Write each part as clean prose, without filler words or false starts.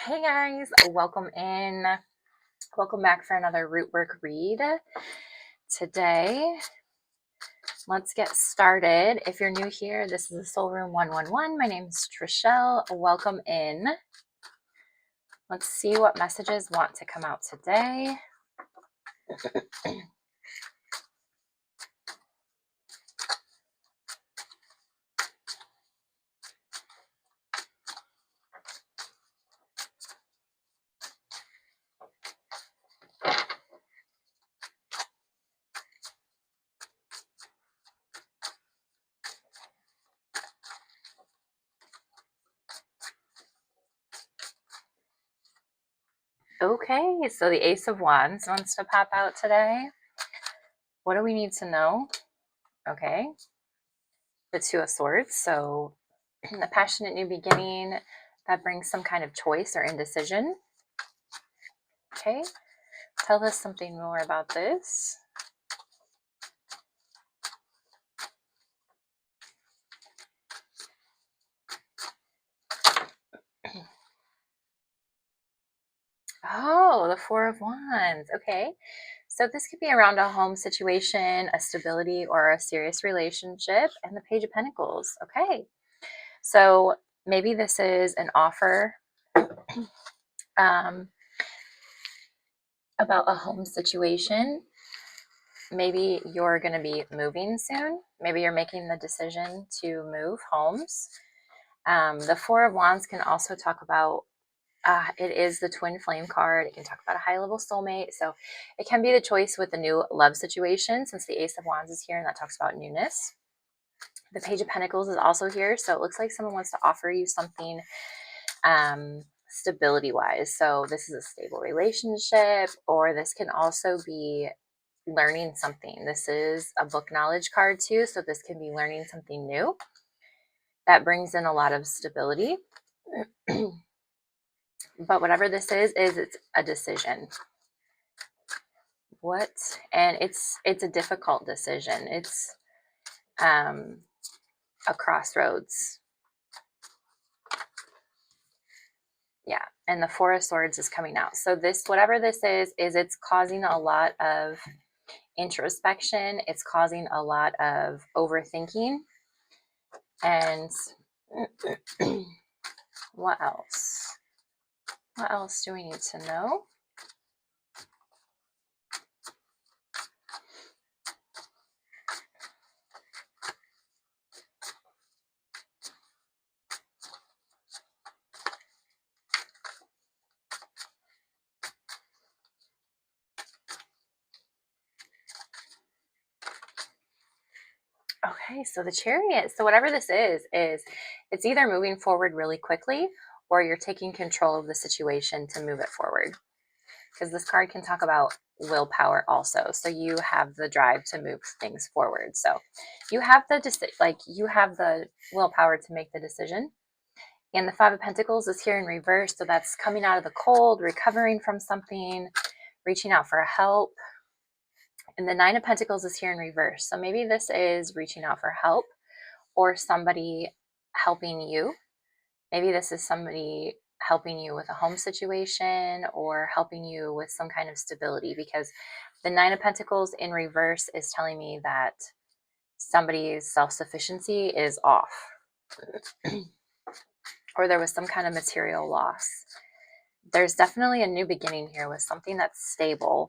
Hey guys, welcome in. Welcome back for another root work read. Today, let's get started. If you're new here, this is the Soul Room 111. My name is Trishelle. Welcome in. Let's see what messages want to come out today. Okay, so the Ace of Wands wants to pop out today. What do we need to know? Okay, the Two of Swords. So a passionate new beginning that brings some kind of choice or indecision. Okay, tell us something more about this. Oh, the Four of Wands. Okay. So this could be around a home situation, a stability, or a serious relationship. And the Page of Pentacles. Okay. So maybe this is an offer um, about a home situation. Maybe you're going to be moving soon. Maybe you're making the decision to move homes. The Four of Wands can also talk about it is the twin flame card. It can talk about a high level soulmate. So it can be the choice with the new love situation since the Ace of Wands is here and that talks about newness. The Page of Pentacles is also here. So it looks like someone wants to offer you something stability wise. So this is a stable relationship, or this can also be learning something. This is a book knowledge card too. So this can be learning something new that brings in a lot of stability. But whatever this is it's a decision. What? And it's a difficult decision. It's a crossroads. Yeah. And the Four of Swords is coming out. So this, whatever this is it's causing a lot of introspection. It's causing a lot of overthinking. And what else? What else do we need to know? Okay, so the Chariot. So whatever this is it's either moving forward really quickly or you're taking control of the situation to move it forward. Because this card can talk about willpower also. So you have the drive to move things forward. So you have you have the willpower to make the decision. And the Five of Pentacles is here in reverse. So that's coming out of the cold, recovering from something, reaching out for help. And the Nine of Pentacles is here in reverse. So maybe this is reaching out for help or somebody helping you. Maybe this is somebody helping you with a home situation or helping you with some kind of stability, because the Nine of Pentacles in reverse is telling me that somebody's self-sufficiency is off or there was some kind of material loss. There's definitely a new beginning here with something that's stable.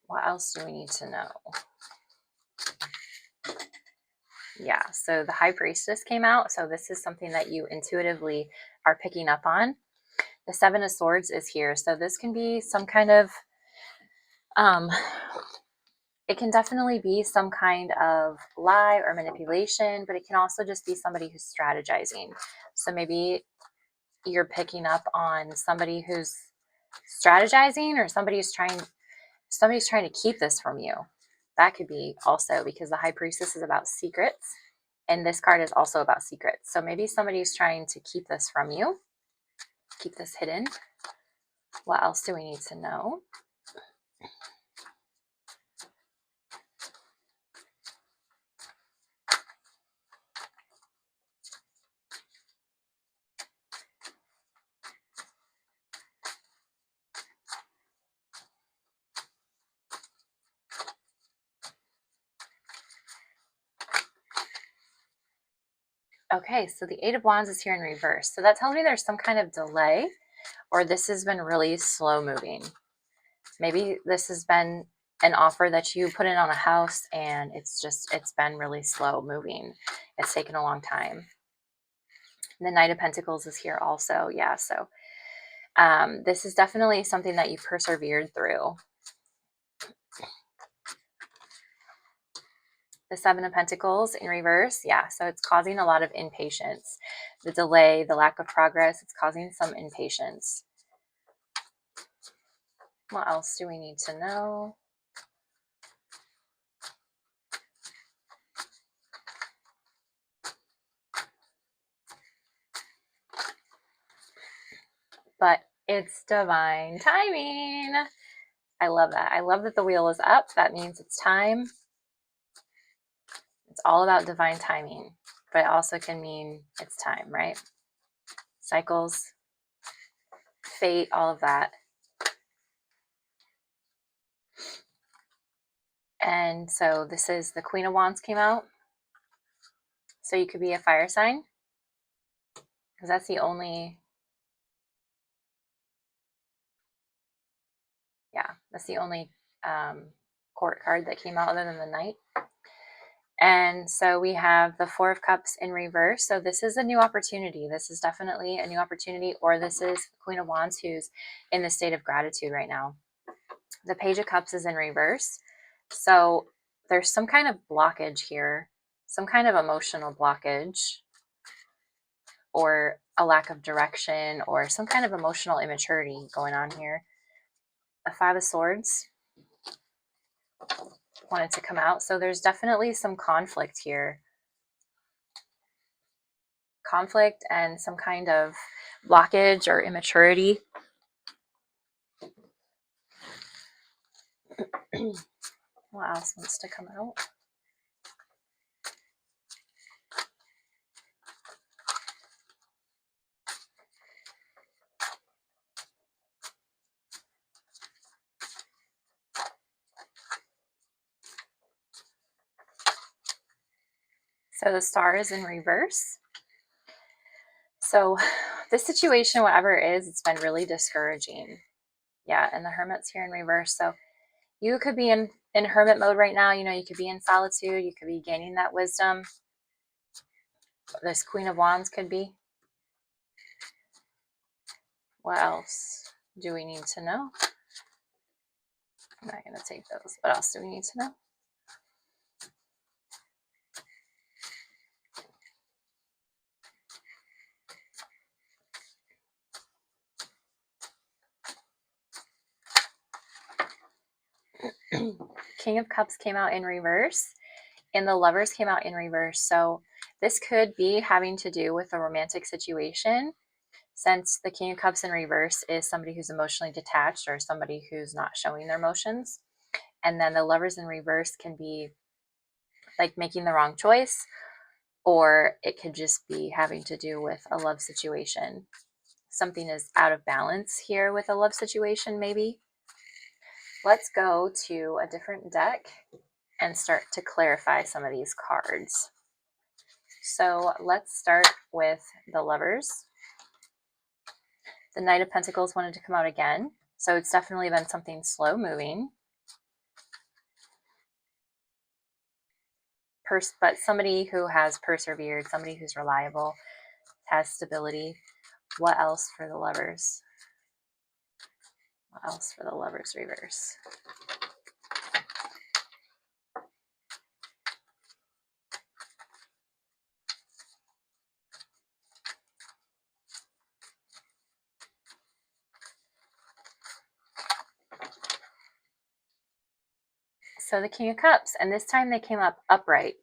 What else do we need to know? Yeah, so the High Priestess came out. So this is something that you intuitively are picking up on. The Seven of Swords is here. So this can be some kind of, it can definitely be some kind of lie or manipulation, but it can also just be somebody who's strategizing. So maybe you're picking up on somebody who's strategizing, or somebody's trying to keep this from you. That could be also, because the High Priestess is about secrets and this card is also about secrets. So maybe somebody's trying to keep this from you, keep this hidden. What else do we need to know? Okay, so the Eight of Wands is here in reverse. So that tells me there's some kind of delay, or this has been really slow moving. Maybe this has been an offer that you put in on a house and it's been really slow moving. It's taken a long time. The Knight of Pentacles is here also. Yeah, so this is definitely something that you persevered through. The Seven of Pentacles in reverse. Yeah, so it's causing a lot of impatience. The delay, the lack of progress, it's causing some impatience. What else do we need to know? But it's divine timing. I love that. I love that the wheel is up. That means it's time. It's all about divine timing, but it also can mean it's time, right? Cycles, fate, all of that. And so this is the Queen of Wands came out. So you could be a fire sign, because that's the only, that's the only court card that came out other than the Knight. And so we have the Four of Cups in reverse. So this is a new opportunity. This is definitely a new opportunity, or this is Queen of Wands who's in the state of gratitude right now. The Page of Cups is in reverse. So there's some kind of blockage here, some kind of emotional blockage, or a lack of direction, or some kind of emotional immaturity going on here. The Five of Swords wanted to come out. So there's definitely some conflict here. Conflict and some kind of blockage or immaturity. What else wants to come out? So the Star is in reverse. So this situation, whatever it is, it's been really discouraging. Yeah, and the Hermit's here in reverse. So you could be in hermit mode right now. You know, you could be in solitude. You could be gaining that wisdom. This Queen of Wands could be. What else do we need to know? I'm not going to take those. What else do we need to know? King of Cups came out in reverse, and the Lovers came out in reverse. So this could be having to do with a romantic situation, since the King of Cups in reverse is somebody who's emotionally detached or somebody who's not showing their emotions. And then the Lovers in reverse can be like making the wrong choice, or it could just be having to do with a love situation. Something is out of balance here with a love situation, maybe. Let's go to a different deck and start to clarify some of these cards. So let's start with the Lovers. The Knight of Pentacles wanted to come out again. So it's definitely been something slow moving. But somebody who has persevered, somebody who's reliable, has stability. What else for the Lovers? What else for the Lovers reverse? So the King of Cups, and this time they came up upright.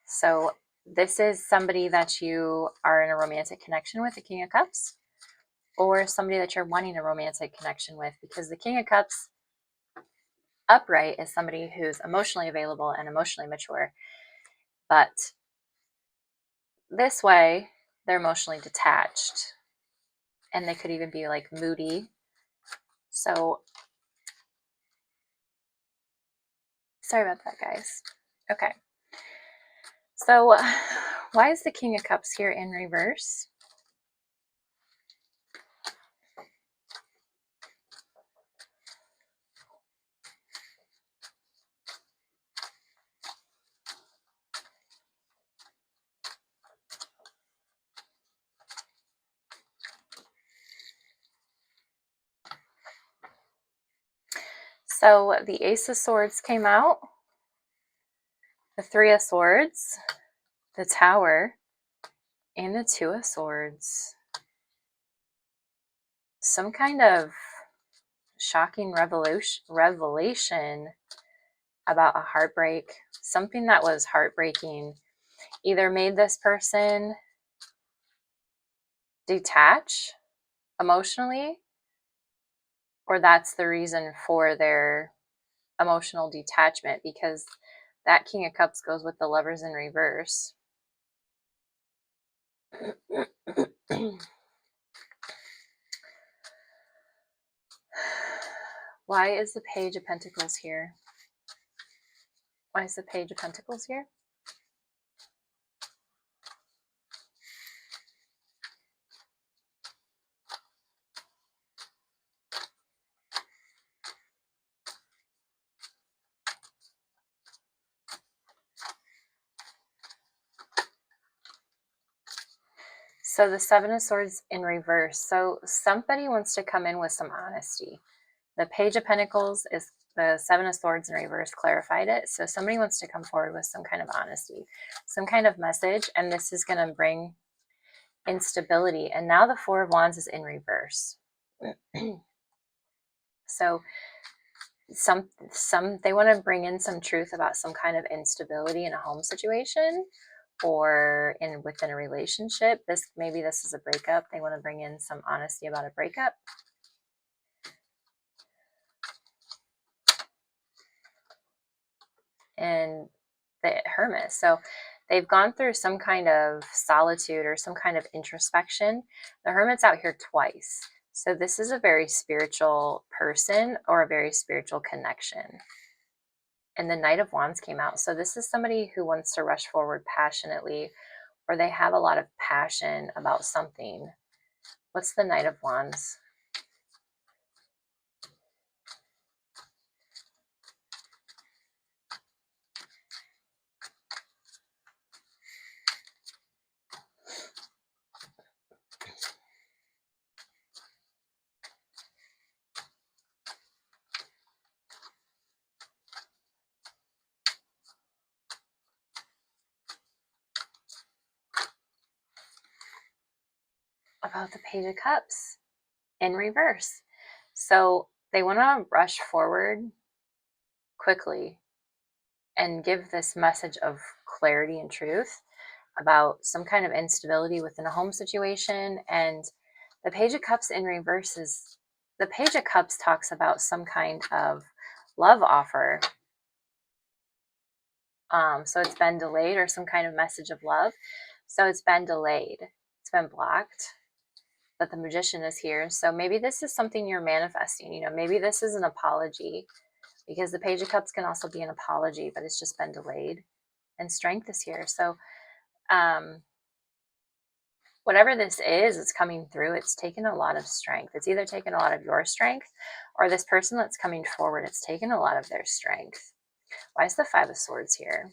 So this is somebody that you are in a romantic connection with, the King of Cups, or somebody that you're wanting a romantic connection with, because the King of Cups upright is somebody who's emotionally available and emotionally mature. But this way, they're emotionally detached, and they could even be like moody. So sorry about that, guys. Okay. So Why is the King of Cups here in reverse? So the Ace of Swords came out, the Three of Swords, the Tower, and the Two of Swords. Some kind of shocking revelation about a heartbreak, something that was heartbreaking, either made this person detach emotionally, or that's the reason for their emotional detachment, because that King of Cups goes with the Lovers in reverse. Why is the Page of Pentacles here? Why is the Page of Pentacles here? So the Seven of Swords in reverse. So somebody wants to come in with some honesty. The Page of Pentacles is the Seven of Swords in reverse, clarified it. So somebody wants to come forward with some kind of honesty, some kind of message, and this is going to bring instability. And now the Four of Wands is in reverse. So some they want to bring in some truth about some kind of instability in a home situation or within a relationship. Maybe this is a breakup. They want to bring in some honesty about a breakup. And the Hermit. So they've gone through some kind of solitude or some kind of introspection. The Hermit's out here twice. So this is a very spiritual person or a very spiritual connection. And the Knight of Wands came out. So this is somebody who wants to rush forward passionately, or they have a lot of passion about something. What's the Knight of Wands? About the Page of Cups in reverse. So they want to rush forward quickly and give this message of clarity and truth about some kind of instability within a home situation. And the Page of Cups in reverse is, the Page of Cups talks about some kind of love offer. So it's been delayed, or some kind of message of love. So it's been delayed. It's been blocked. But the Magician is here. So maybe this is something you're manifesting. You know, maybe this is an apology, because the Page of Cups can also be an apology, but it's just been delayed. And Strength is here. So whatever this is, it's coming through. It's taken a lot of strength. It's either taken a lot of your strength, or this person that's coming forward, it's taken a lot of their strength. Why is the Five of Swords here?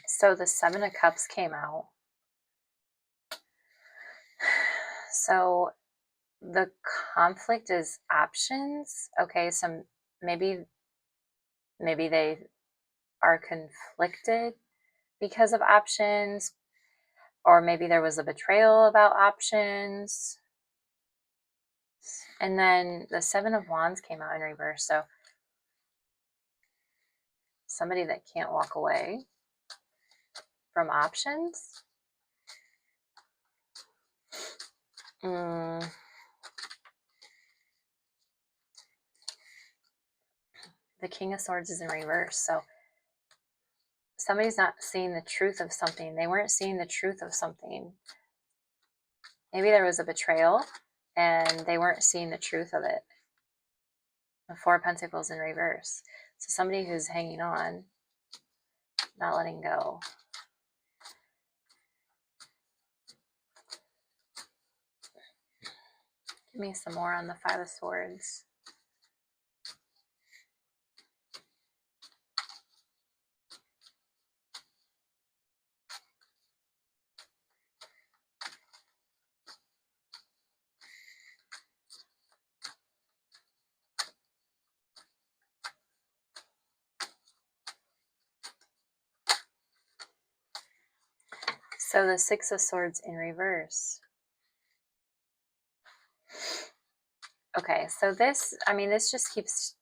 So the Seven of Cups came out. So the conflict is options. Okay, so maybe they are conflicted because of options, or maybe there was a betrayal about options. And then the Seven of Wands came out in reverse. So somebody that can't walk away from options. The King of Swords is in reverse. So somebody's not seeing the truth of something. They weren't seeing the truth of something. Maybe there was a betrayal and they weren't seeing the truth of it. The Four of Pentacles in reverse. So somebody who's hanging on, not letting go. Give me some more on the Five of Swords. So the Six of Swords in reverse. Okay, so this, I mean, this just keeps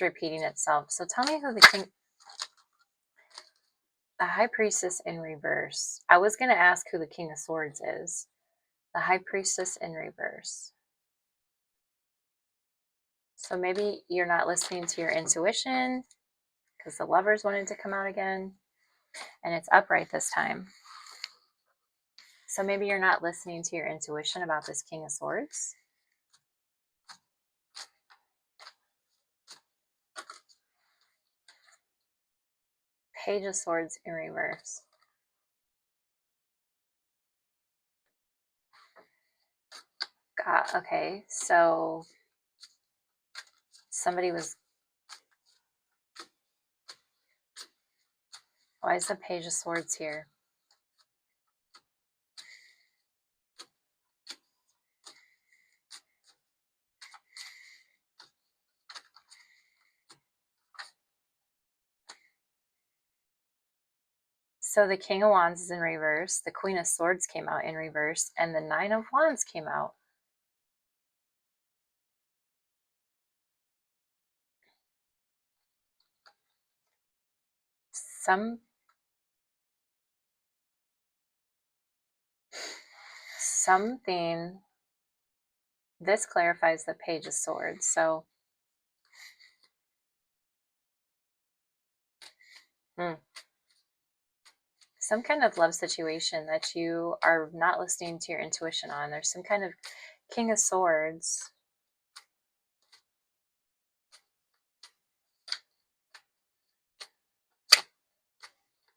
repeating itself. So tell me who the King, the High Priestess in reverse. I was going to ask who the King of Swords is. The High Priestess in reverse. So maybe you're not listening to your intuition because the Lovers wanted to come out again, and it's upright this time. So maybe you're not listening to your intuition about this King of Swords. Page of Swords in reverse. God, okay, so somebody was... Why is the Page of Swords here? So the King of Wands is in reverse, the Queen of Swords came out in reverse, and the Nine of Wands came out. Something, this clarifies the Page of Swords. So some kind of love situation that you are not listening to your intuition on. There's some kind of King of Swords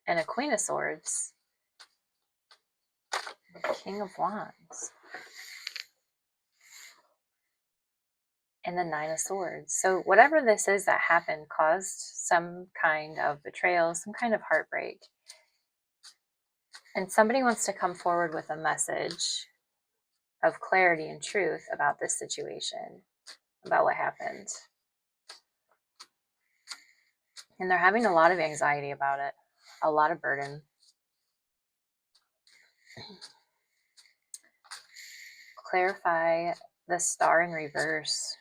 and a Queen of Swords, King of Wands, and the Nine of Swords. So whatever this is that happened caused some kind of betrayal, some kind of heartbreak. And somebody wants to come forward with a message of clarity and truth about this situation, about what happened. And they're having a lot of anxiety about it, a lot of burden. Clarify the Star in reverse.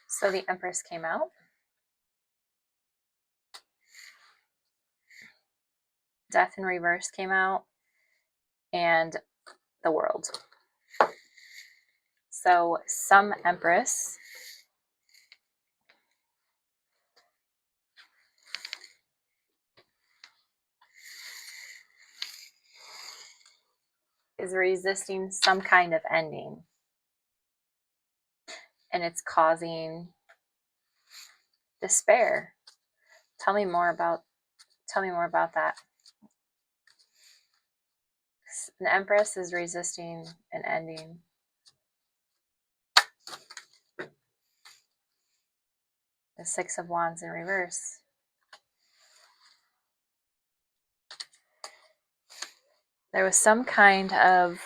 So the Empress came out. Death in reverse came out. And the World. So some Empress is resisting some kind of ending. And it's causing despair. Tell me more about that. An Empress is resisting an ending. The Six of Wands in reverse. There was some kind of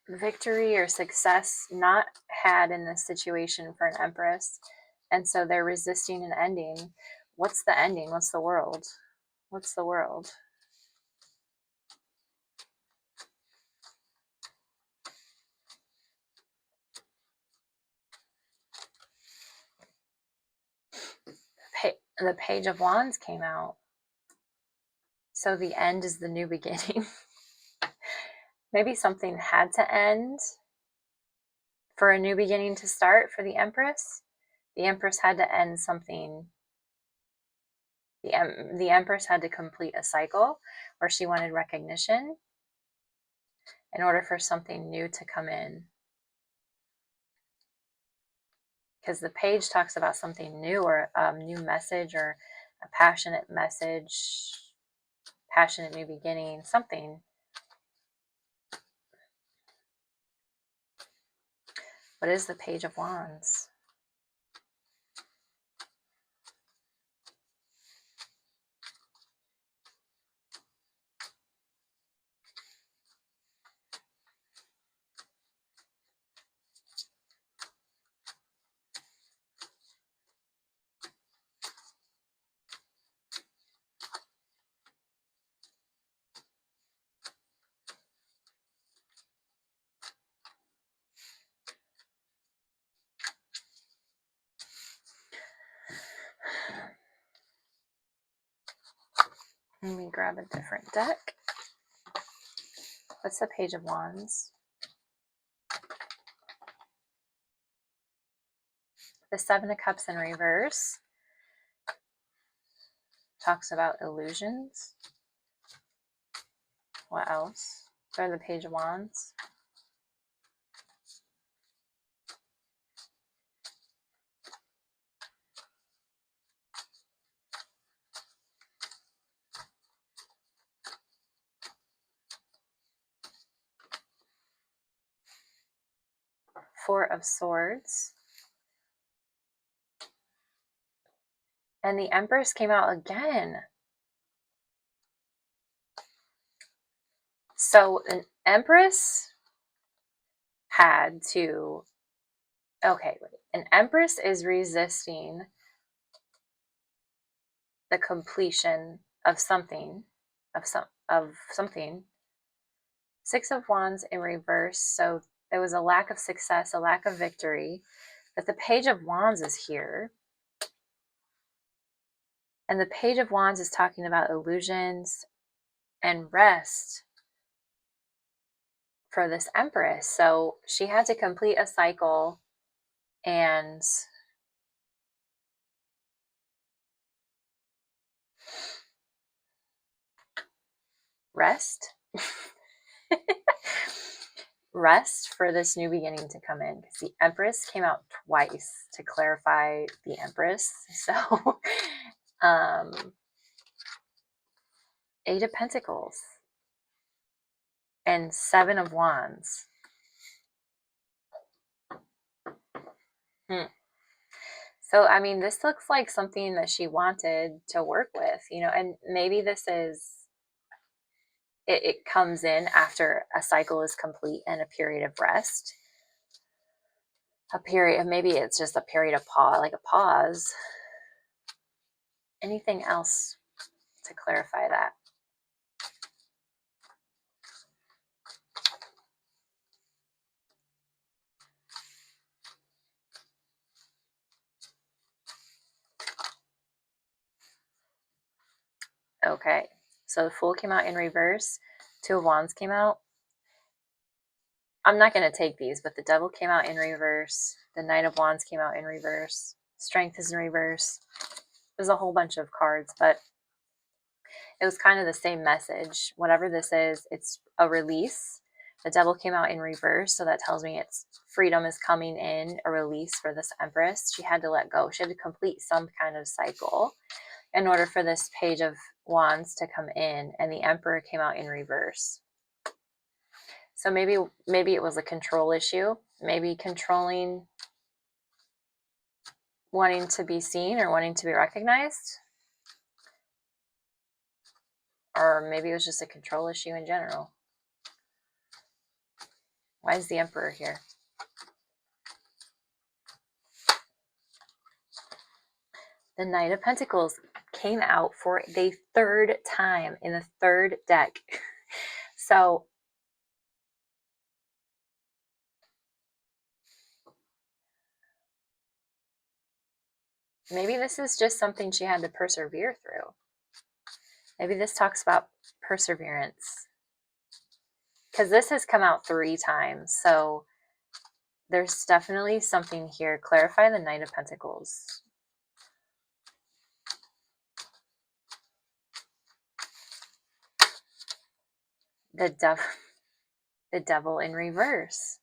victory or success not had in this situation for an Empress. And so they're resisting an ending. What's the ending? What's the world? What's the world? The Page of Wands came out. So the end is the new beginning. Maybe something had to end for a new beginning to start for the Empress. The Empress had to end something. The Empress had to complete a cycle where she wanted recognition in order for something new to come in. Because the page talks about something new, or a new message, or a passionate message, passionate new beginning, something. What is the Page of Wands? Let me grab a different deck. What's the Page of Wands? The Seven of Cups in reverse talks about illusions. What else? For the Page of Wands. Four of Swords. And the Empress came out again. So an Empress had to, okay, wait. An Empress is resisting the completion of something, of something. Six of Wands in reverse. So there was a lack of success, a lack of victory. But the Page of Wands is here. And the Page of Wands is talking about illusions and rest for this Empress. So she had to complete a cycle and rest. Rest for this new beginning to come in, because the Empress came out twice to clarify the Empress. So Eight of Pentacles and Seven of Wands. So, I mean, this looks like something that she wanted to work with, you know, and maybe this is, it comes in after a cycle is complete and a period of rest. A period, maybe it's just a period of pause, like a pause. Anything else to clarify that? Okay, so the Fool came out in reverse. Two of Wands came out. I'm not going to take these, but the Devil came out in reverse. The Knight of Wands came out in reverse. Strength is in reverse. There's a whole bunch of cards, but it was kind of the same message. Whatever this is, it's a release. The Devil came out in reverse, so that tells me it's freedom is coming in, a release for this Empress. She had to let go. She had to complete some kind of cycle in order for this Page of Wands to come in, and the Emperor came out in reverse. So maybe it was a control issue, maybe controlling, wanting to be seen or wanting to be recognized, or maybe it was just a control issue in general. Why is the Emperor here? The Knight of Pentacles came out for the third time in the third deck. So maybe this is just something she had to persevere through. Maybe this talks about perseverance. Because this has come out 3 times. So there's definitely something here. Clarify the Knight of Pentacles. The Devil in reverse.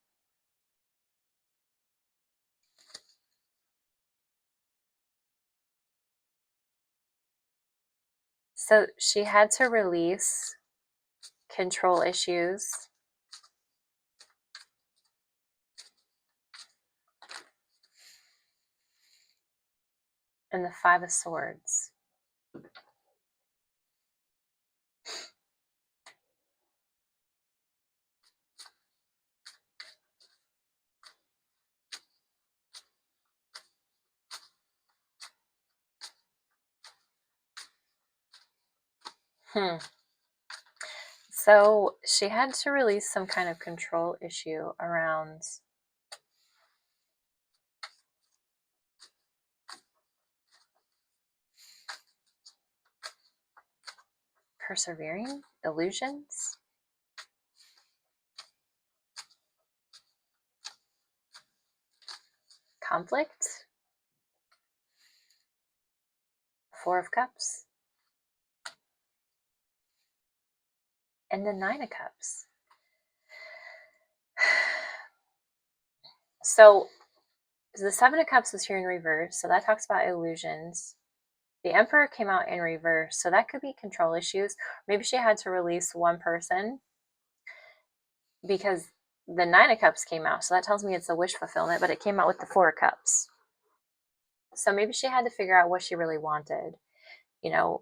So she had to release control issues. And the 5 of Swords. So she had to release some kind of control issue around persevering, illusions, conflict, 4 of Cups, and the 9 of Cups. So the 7 of Cups was here in reverse, so that talks about illusions. The Emperor came out in reverse, so that could be control issues. Maybe she had to release one person because the 9 of Cups came out, so that tells me it's a wish fulfillment, but it came out with the 4 of Cups. So maybe she had to figure out what she really wanted. You know,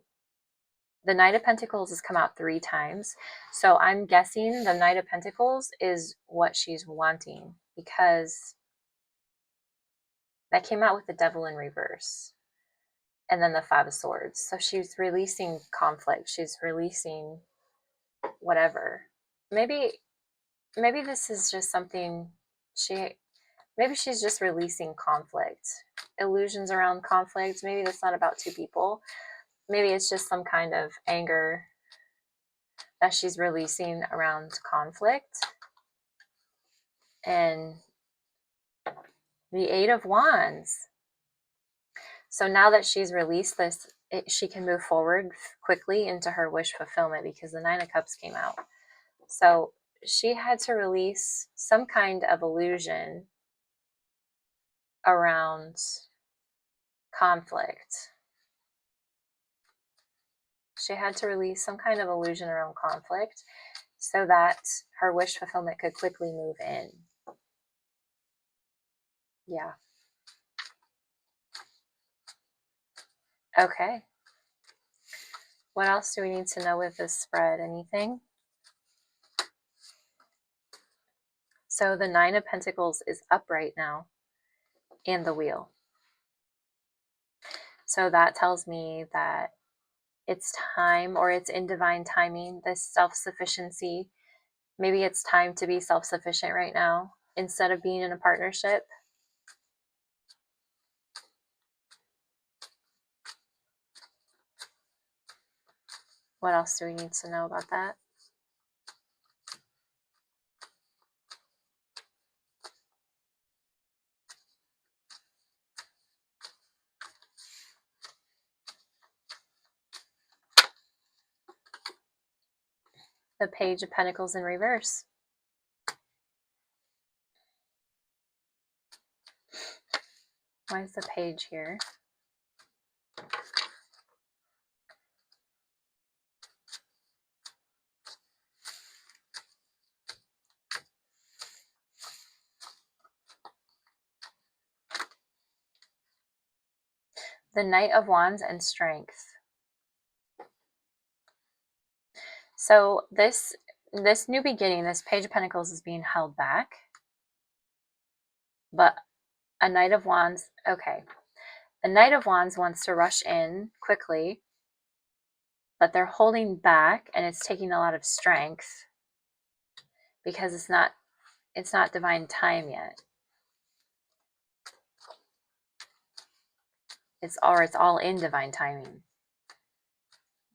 the Knight of Pentacles has come out 3 times, so I'm guessing the Knight of Pentacles is what she's wanting, because that came out with the Devil in reverse. And then the 5 of Swords. So she's releasing conflict. She's releasing whatever. Maybe this is just something maybe she's just releasing conflict. Illusions around conflict. Maybe that's not about 2 people. Maybe it's just some kind of anger that she's releasing around conflict. And the 8 of Wands. So now that she's released this, she can move forward quickly into her wish fulfillment because the 9 of Cups came out. So she had to release some kind of illusion around conflict. She had to release some kind of illusion around conflict so that her wish fulfillment could quickly move in. Yeah. Okay. What else do we need to know with this spread? Anything? So the 9 of Pentacles is upright now, and the Wheel. So that tells me that it's time, or it's in divine timing, this self-sufficiency. Maybe it's time to be self-sufficient right now instead of being in a partnership. What else do we need to know about that? The Page of Pentacles in reverse. Why is the Page here? The Knight of Wands and Strength. So this new beginning, this Page of Pentacles is being held back. But a Knight of Wands, okay. The Knight of Wands wants to rush in quickly, but they're holding back, and it's taking a lot of strength because it's not divine time yet. It's all in divine timing.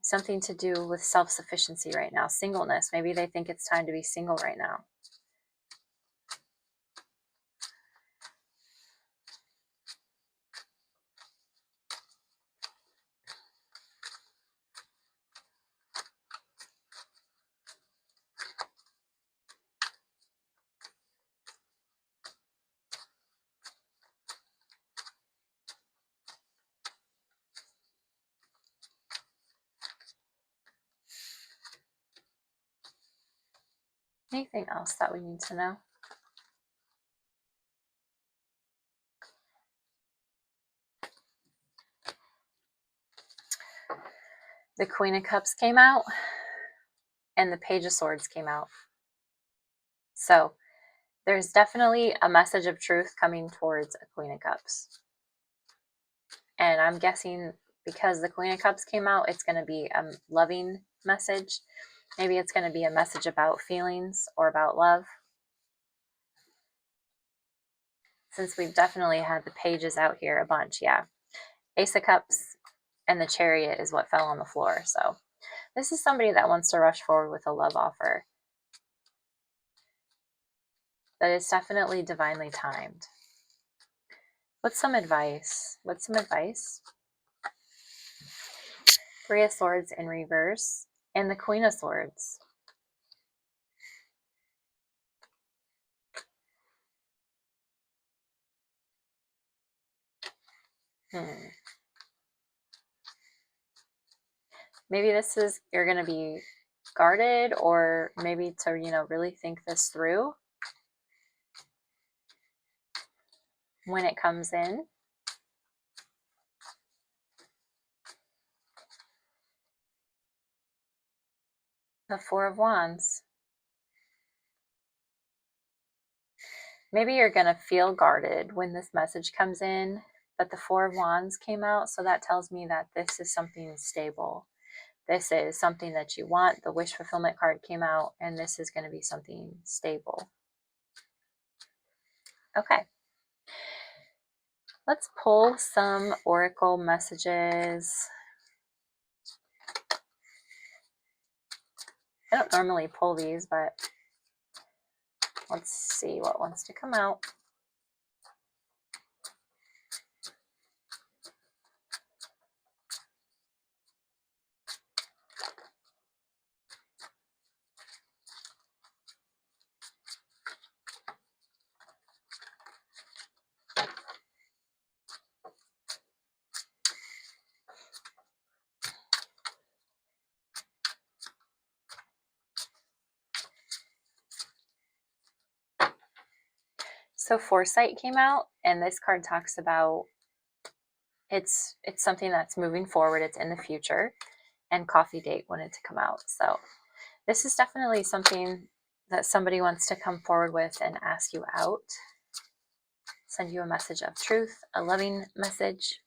Something to do with self-sufficiency right now, singleness. Maybe they think it's time to be single right now. Anything else that we need to know? The Queen of Cups came out and the Page of Swords came out. So there's definitely a message of truth coming towards a Queen of Cups. And I'm guessing because the Queen of Cups came out, it's going to be a loving message. Maybe it's going to be a message about feelings or about love. Since we've definitely had the pages out here a bunch, yeah. Ace of Cups and the Chariot is what fell on the floor. So this is somebody that wants to rush forward with a love offer. But it's definitely divinely timed. What's some advice? What's some advice? Three of Swords in reverse and the Queen of Swords. Maybe this is, you're going to be guarded, or maybe to, really think this through when it comes in. The Four of Wands. Maybe you're going to feel guarded when this message comes in, but the Four of Wands came out, so that tells me that this is something stable. This is something that you want. The wish fulfillment card came out, and this is going to be something stable. Okay. Let's pull some oracle messages. I don't normally pull these, but let's see what wants to come out. So Foresight came out, and this card talks about it's something that's moving forward. It's in the future, and Coffee Date wanted to come out. So this is definitely something that somebody wants to come forward with and ask you out. Send you a message of truth, a loving message.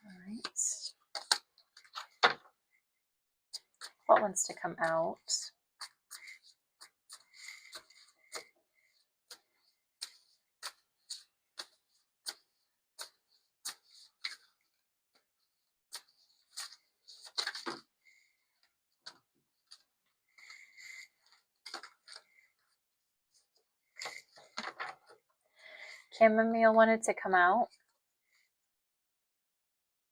All right. What wants to come out? Chamomile wanted to come out.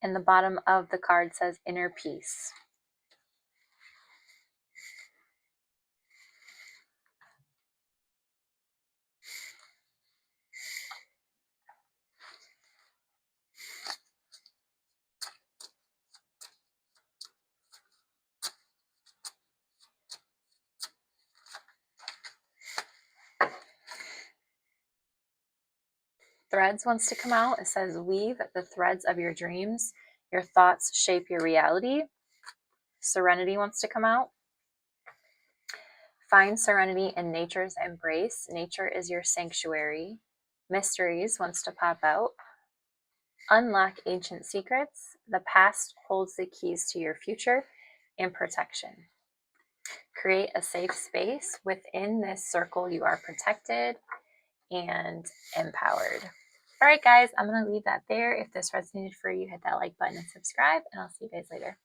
And the bottom of the card says inner peace. Threads wants to come out. It says, weave the threads of your dreams. Your thoughts shape your reality. Serenity wants to come out. Find serenity in nature's embrace. Nature is your sanctuary. Mysteries wants to pop out. Unlock ancient secrets. The past holds the keys to your future and protection. Create a safe space. Within this circle, you are protected and empowered. All right, guys, I'm going to leave that there. If this resonated for you, hit that like button and subscribe, and I'll see you guys later.